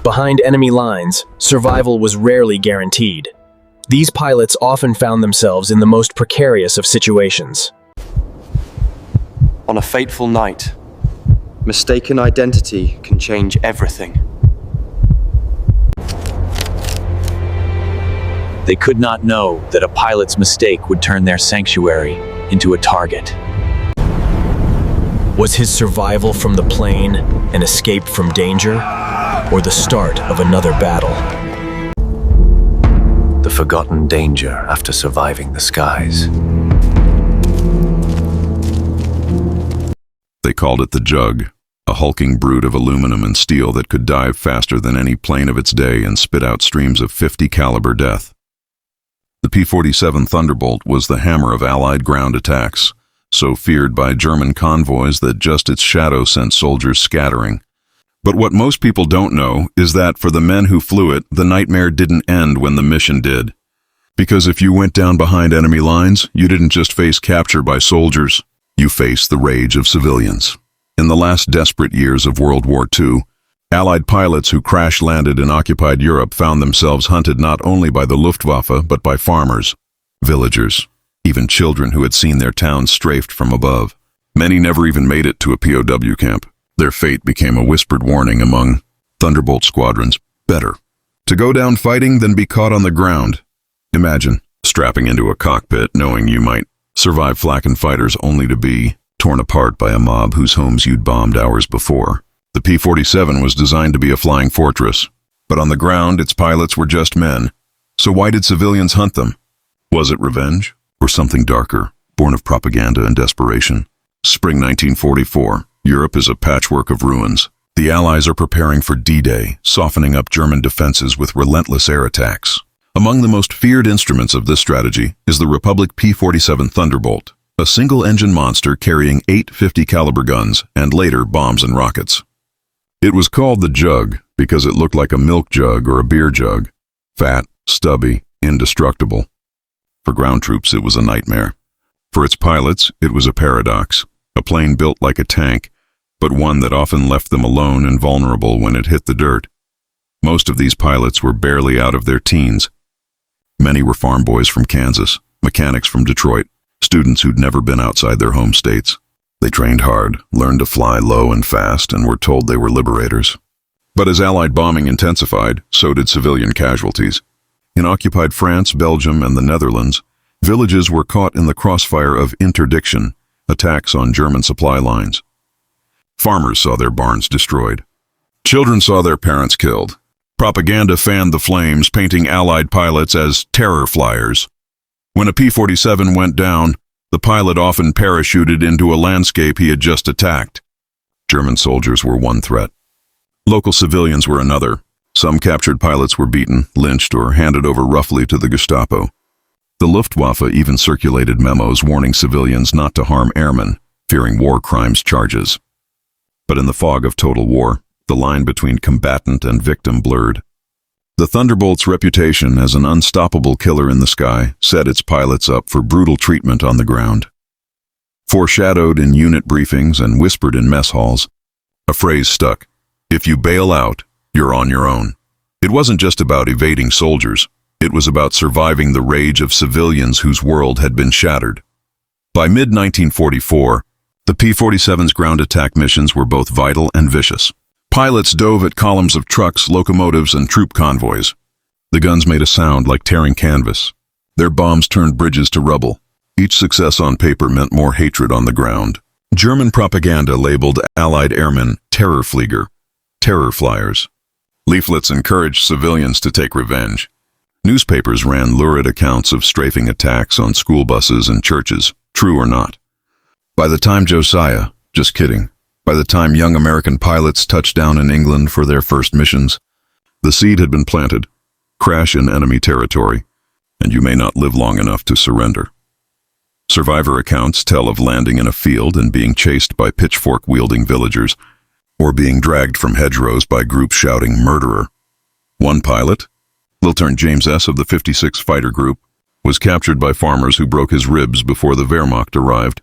Behind enemy lines, survival was rarely guaranteed. These pilots often found themselves in the most precarious of situations. On a fateful night, mistaken identity can change everything. They could not know that a pilot's mistake would turn their sanctuary into a target. Was his survival from the plane an escape from danger, or the start of another battle? The forgotten danger after surviving the skies. They called it the Jug, a hulking brute of aluminum and steel that could dive faster than any plane of its day and spit out streams of 50 caliber death. The P-47 Thunderbolt was the hammer of Allied ground attacks, so feared by German convoys that just its shadow sent soldiers scattering. But what most people don't know is that for the men who flew it, the nightmare didn't end when the mission did. Because if you went down behind enemy lines, you didn't just face capture by soldiers, you faced the rage of civilians. In the last desperate years of World War II, Allied pilots who crash-landed in occupied Europe found themselves hunted not only by the Luftwaffe but by farmers, villagers, even children who had seen their towns strafed from above. Many never even made it to a POW camp. Their fate became a whispered warning among Thunderbolt squadrons. Better to go down fighting than be caught on the ground. Imagine strapping into a cockpit knowing you might survive flak and fighters only to be torn apart by a mob whose homes you'd bombed hours before. The P-47 was designed to be a flying fortress, but on the ground its pilots were just men. So why did civilians hunt them? Was it revenge? Or something darker, born of propaganda and desperation? Spring 1944. Europe is a patchwork of ruins. The Allies are preparing for D-Day, softening up German defenses with relentless air attacks. Among the most feared instruments of this strategy is the Republic P-47 Thunderbolt, a single-engine monster carrying 8 50 caliber guns and later bombs and rockets. It was called the Jug because it looked like a milk jug or a beer jug. Fat, stubby, indestructible. For ground troops, it was a nightmare. For its pilots, it was a paradox. A plane built like a tank, but one that often left them alone and vulnerable when it hit the dirt. Most of these pilots were barely out of their teens. Many were farm boys from Kansas, mechanics from Detroit, students who'd never been outside their home states. They trained hard, learned to fly low and fast, and were told they were liberators. But as Allied bombing intensified, so did civilian casualties. In occupied France, Belgium, and the Netherlands, villages were caught in the crossfire of interdiction, attacks on German supply lines. Farmers saw their barns destroyed. Children saw their parents killed. Propaganda fanned the flames, painting Allied pilots as terror flyers. When a P-47 went down, the pilot often parachuted into a landscape he had just attacked. German soldiers were one threat. Local civilians were another. Some captured pilots were beaten, lynched, or handed over roughly to the Gestapo. The Luftwaffe even circulated memos warning civilians not to harm airmen, fearing war crimes charges. But in the fog of total war, the line between combatant and victim blurred. The Thunderbolt's reputation as an unstoppable killer in the sky set its pilots up for brutal treatment on the ground. Foreshadowed in unit briefings and whispered in mess halls, a phrase stuck: if you bail out, you're on your own. It wasn't just about evading soldiers. It was about surviving the rage of civilians whose world had been shattered. By mid-1944, the P-47's ground attack missions were both vital and vicious. Pilots dove at columns of trucks, locomotives, and troop convoys. The guns made a sound like tearing canvas. Their bombs turned bridges to rubble. Each success on paper meant more hatred on the ground. German propaganda labeled Allied airmen Terrorflieger, terror flyers. Leaflets encouraged civilians to take revenge. Newspapers ran lurid accounts of strafing attacks on school buses and churches, true or not. By the time Josiah, just kidding, by the time young American pilots touched down in England for their first missions, the seed had been planted. Crash in enemy territory, and you may not live long enough to surrender. Survivor accounts tell of landing in a field and being chased by pitchfork-wielding villagers, or being dragged from hedgerows by groups shouting "murderer." One pilot, Lieutenant James S. of the 56 Fighter Group, was captured by farmers who broke his ribs before the Wehrmacht arrived.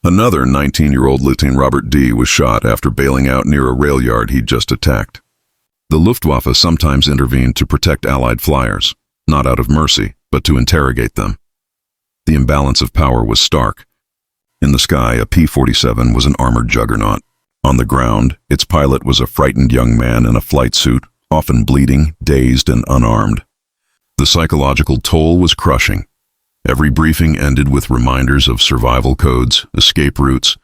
Another 19-year-old Lieutenant Robert D. was shot after bailing out near a rail yard he'd just attacked. The Luftwaffe sometimes intervened to protect Allied flyers, not out of mercy, but to interrogate them. The imbalance of power was stark. In the sky, a P-47 was an armored juggernaut. On the ground, its pilot was a frightened young man in a flight suit, often bleeding, dazed, and unarmed. The psychological toll was crushing. Every briefing ended with reminders of survival codes, escape routes,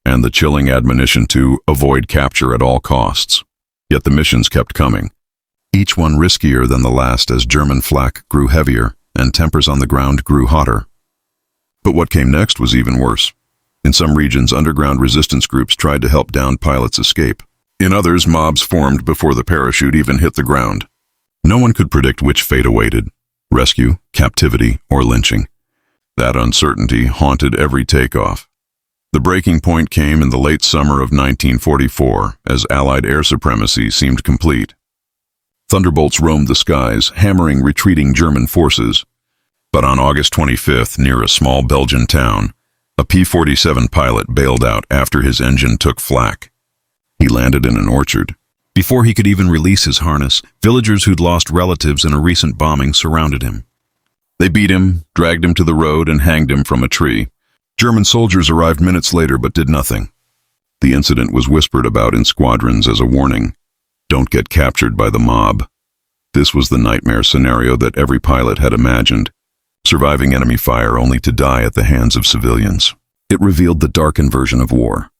and the chilling admonition to avoid capture at all costs. Yet the missions kept coming, each one riskier than the last as German flak grew heavier and tempers on the ground grew hotter. But what came next was even worse. In some regions, underground resistance groups tried to help downed pilots escape. In others, mobs formed before the parachute even hit the ground. No one could predict which fate awaited: rescue, captivity, or lynching. That uncertainty haunted every takeoff. The breaking point came in the late summer of 1944, as Allied air supremacy seemed complete. Thunderbolts roamed the skies, hammering retreating German forces. But on August 25th, near a small Belgian town, a P-47 pilot bailed out after his engine took flak. He landed in an orchard. Before he could even release his harness, villagers who'd lost relatives in a recent bombing surrounded him. They beat him, dragged him to the road, and hanged him from a tree. German soldiers arrived minutes later but did nothing. The incident was whispered about in squadrons as a warning. Don't get captured by the mob. This was the nightmare scenario that every pilot had imagined, surviving enemy fire only to die at the hands of civilians. It revealed the darkened version of war.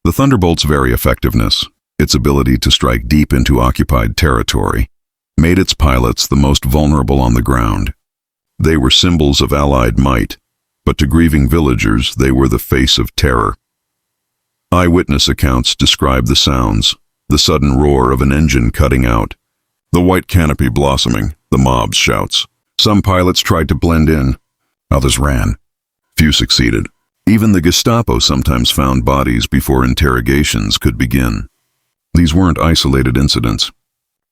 The Thunderbolt's very effectiveness, its ability to strike deep into occupied territory, made its pilots the most vulnerable on the ground. They were symbols of Allied might, but to grieving villagers they were the face of terror. Eyewitness accounts describe the sounds: the sudden roar of an engine cutting out, the white canopy blossoming, the mob's shouts. Some pilots tried to blend in, others ran. Few succeeded. Even the Gestapo sometimes found bodies before interrogations could begin. These weren't isolated incidents.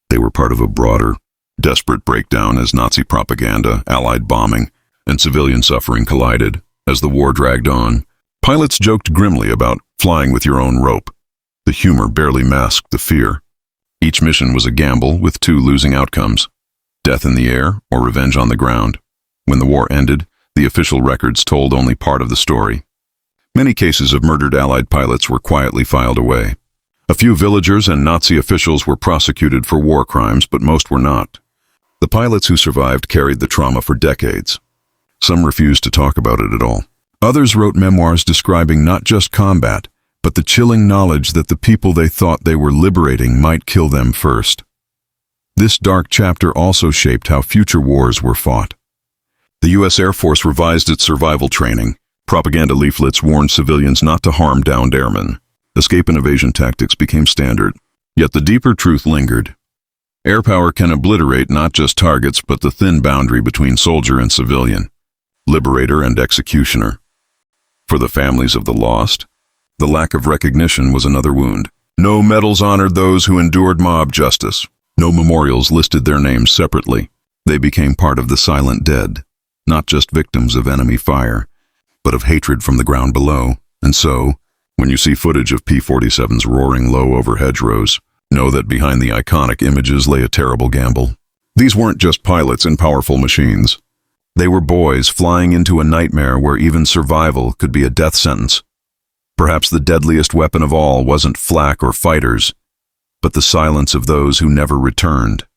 They were part of a broader, desperate breakdown as Nazi propaganda, Allied bombing, and civilian suffering collided. As the war dragged on, pilots joked grimly about flying with your own rope. The humor barely masked the fear. Each mission was a gamble with two losing outcomes: death in the air or revenge on the ground. When the war ended, the official records told only part of the story. Many cases of murdered Allied pilots were quietly filed away. A few villagers and Nazi officials were prosecuted for war crimes, but most were not. The pilots who survived carried the trauma for decades. Some refused to talk about it at all. Others wrote memoirs describing not just combat, but the chilling knowledge that the people they thought they were liberating might kill them first. This dark chapter also shaped how future wars were fought. The U.S. Air Force revised its survival training. Propaganda leaflets warned civilians not to harm downed airmen. Escape and evasion tactics became standard. Yet the deeper truth lingered. Air power can obliterate not just targets, but the thin boundary between soldier and civilian, liberator and executioner. For the families of the lost, the lack of recognition was another wound. No medals honored those who endured mob justice. No memorials listed their names separately. They became part of the silent dead, not just victims of enemy fire, but of hatred from the ground below. And so, when you see footage of P-47s roaring low over hedgerows, know that behind the iconic images lay a terrible gamble. These weren't just pilots in powerful machines. They were boys flying into a nightmare where even survival could be a death sentence. Perhaps the deadliest weapon of all wasn't flak or fighters, but the silence of those who never returned.